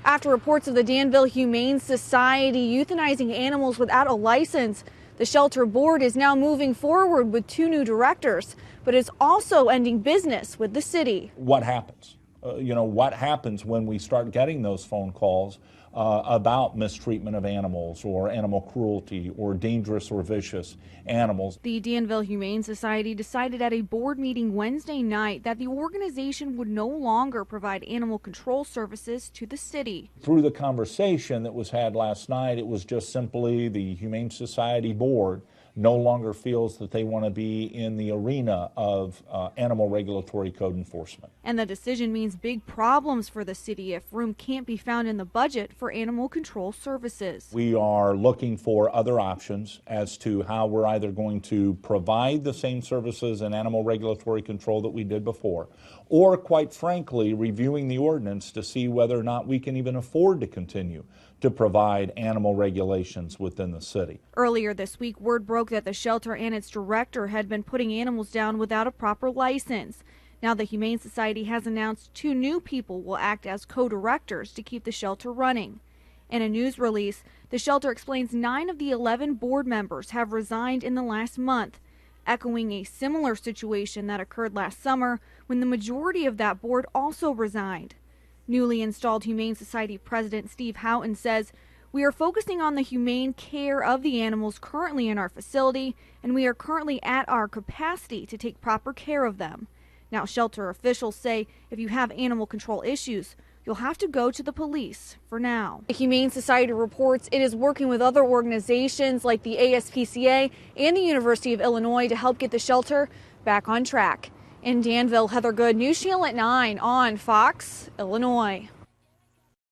After reports of the Danville Humane Society euthanizing animals without a license, the shelter board is now moving forward with 2 new directors, but is also ending business with the city. What happens? What happens when we start getting those phone calls about mistreatment of animals or animal cruelty or dangerous or vicious animals? The Danville Humane Society decided at a board meeting Wednesday night that the organization would no longer provide animal control services to the city. Through the conversation that was had last night, it was just simply the Humane Society board no longer feels that they want to be in the arena of animal regulatory code enforcement. And the decision means big problems for the city if room can't be found in the budget for animal control services. We are looking for other options as to how we're either going to provide the same services in animal regulatory control that we did before, or quite frankly, reviewing the ordinance to see whether or not we can even afford to continue to provide animal regulations within the city. Earlier this week, word broke that the shelter and its director had been putting animals down without a proper license. Now the Humane Society has announced 2 new people will act as co-directors to keep the shelter running. In a news release, the shelter explains 9 of the 11 board members have resigned in the last month, echoing a similar situation that occurred last summer when the majority of that board also resigned. Newly installed Humane Society President Steve Houghton says, "We are focusing on the humane care of the animals currently in our facility, and we are currently at our capacity to take proper care of them." Now, shelter officials say if you have animal control issues, you'll have to go to the police for now. The Humane Society reports it is working with other organizations like the ASPCA and the University of Illinois to help get the shelter back on track. In Danville, Heather Good, News Channel at 9 on Fox, Illinois.